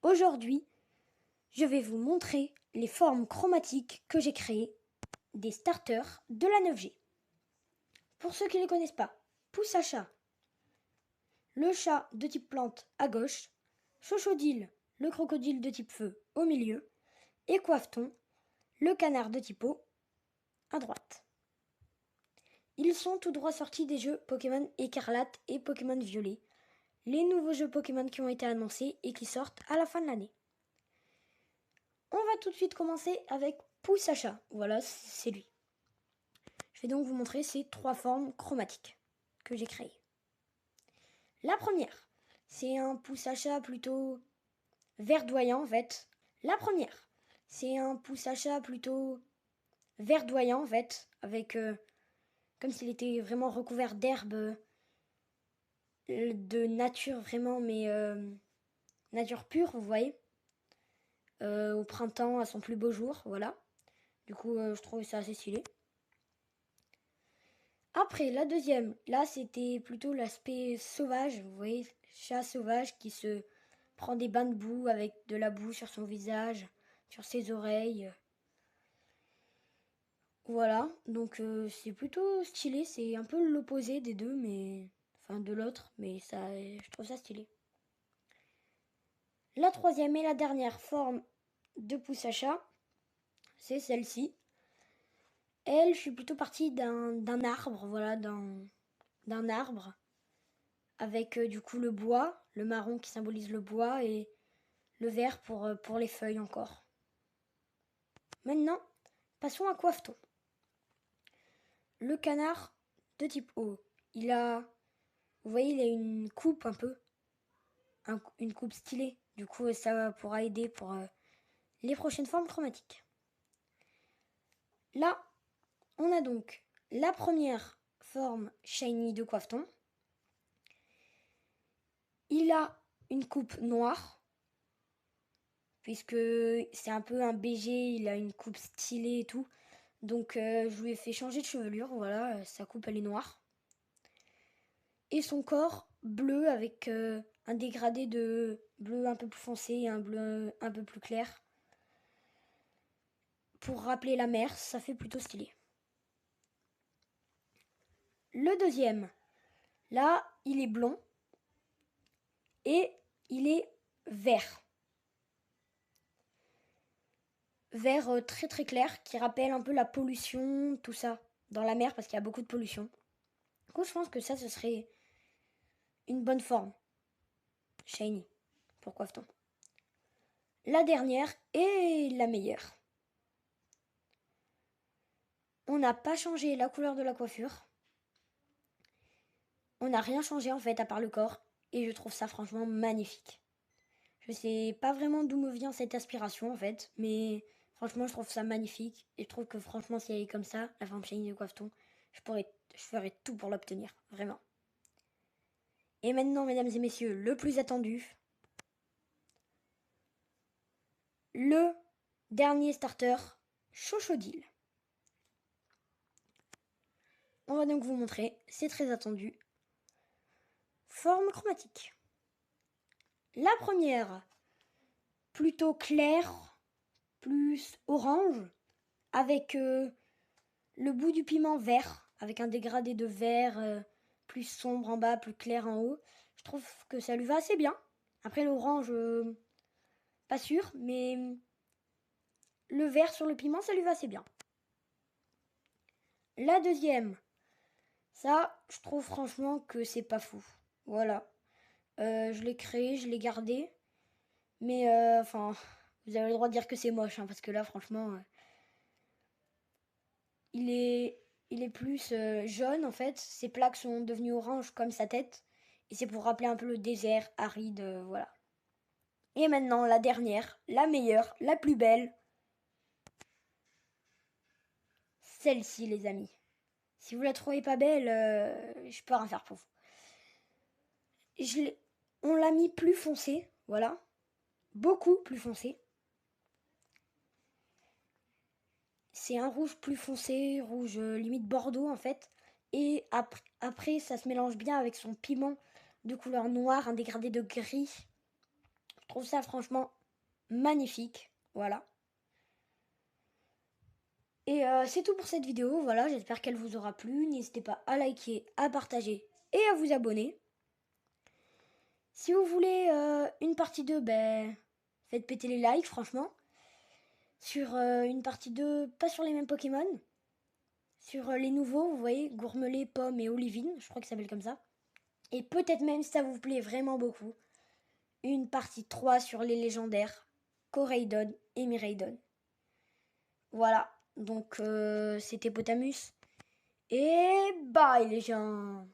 Aujourd'hui, je vais vous montrer les formes chromatiques que j'ai créées des starters de la 9G. Pour ceux qui ne les connaissent pas, pouce à chat, le chat de type plante à gauche, Chochodile, le crocodile de type feu au milieu, et Coiffeton, le canard de type eau à droite. Ils sont tout droit sortis des jeux Pokémon Écarlate et Pokémon Violet, les nouveaux jeux Pokémon qui ont été annoncés et qui sortent à la fin de l'année. On va tout de suite commencer avec pouce à chat. Voilà, c'est lui. Je vais donc vous montrer ces trois formes chromatiques que j'ai créées. La première, c'est un pouce à chat plutôt verdoyant en fait. La première, c'est un pouce à chat plutôt verdoyant en fait, avec comme s'il était vraiment recouvert d'herbe de nature vraiment, mais nature pure, vous voyez. Au printemps, à son plus beau jour, voilà. Du coup, je trouvais ça assez stylé. Après, la deuxième, là, c'était plutôt l'aspect sauvage. Vous voyez, chat sauvage qui se prend des bains de boue avec de la boue sur son visage, sur ses oreilles. Voilà, donc c'est plutôt stylé. C'est un peu l'opposé des deux, mais enfin de l'autre, mais ça, je trouve ça stylé. La troisième et la dernière forme de pouce à chat, c'est celle-ci. Elle, je suis plutôt partie d'un arbre, voilà, d'un arbre, avec du coup le bois, le marron qui symbolise le bois et le vert pour les feuilles encore. Maintenant, passons à Coiffeton. Le canard de type eau. Vous voyez, il a une coupe un peu, une coupe stylée. Du coup, ça pourra aider pour les prochaines formes chromatiques. Là, on a donc la première forme shiny de Coiffeton. Il a une coupe noire, puisque c'est un peu un BG, il a une coupe stylée et tout. Donc je lui ai fait changer de chevelure, voilà, sa coupe elle est noire. Et son corps bleu avec un dégradé de bleu un peu plus foncé et un bleu un peu plus clair. Pour rappeler la mer, ça fait plutôt stylé. Le deuxième, là, il est blond et il est vert. Vert très très clair qui rappelle un peu la pollution, tout ça, dans la mer parce qu'il y a beaucoup de pollution. Du coup, je pense que ça, ce serait une bonne forme. Shiny, pour Coiffeton. La dernière est la meilleure. On n'a pas changé la couleur de la coiffure. On n'a rien changé en fait à part le corps. Et je trouve ça franchement magnifique. Je sais pas vraiment d'où me vient cette aspiration en fait. Mais franchement je trouve ça magnifique. Et je trouve que franchement si elle est comme ça, la forme shiny de Coiffeton, je ferais tout pour l'obtenir. Vraiment. Et maintenant mesdames et messieurs, le plus attendu. Le dernier starter, Chochodile. On va donc vous montrer, c'est très attendu. Forme chromatique. La première, plutôt claire, plus orange, avec le bout du piment vert, avec un dégradé de vert plus sombre en bas, plus clair en haut. Je trouve que ça lui va assez bien. Après l'orange, pas sûr, mais le vert sur le piment, ça lui va assez bien. La deuxième, ça, je trouve franchement que c'est pas fou. Voilà. Je l'ai créé, je l'ai gardé. Mais enfin, vous avez le droit de dire que c'est moche, hein, parce que là, franchement, il est, il est plus jaune en fait. Ses plaques sont devenues orange comme sa tête. Et c'est pour rappeler un peu le désert aride, voilà. Et maintenant, la dernière, la meilleure, la plus belle. Celle-ci, les amis. Si vous la trouvez pas belle, je peux rien faire pour vous. On l'a mis plus foncé, voilà. Beaucoup plus foncé. C'est un rouge plus foncé, rouge limite bordeaux en fait. Et après, ça se mélange bien avec son piment de couleur noire, un dégradé de gris. Je trouve ça franchement magnifique. Voilà. Et c'est tout pour cette vidéo. Voilà, j'espère qu'elle vous aura plu. N'hésitez pas à liker, à partager et à vous abonner. Si vous voulez une partie 2, ben, faites péter les likes, franchement. Sur une partie 2, pas sur les mêmes Pokémon. Sur les nouveaux, vous voyez, Gourmelet, Pomme et Olivine, je crois que ça s'appelle comme ça. Et peut-être même, si ça vous plaît vraiment beaucoup, une partie 3 sur les légendaires, Coraidon et Miraidon. Voilà, donc c'était Potamus. Et bye les gens!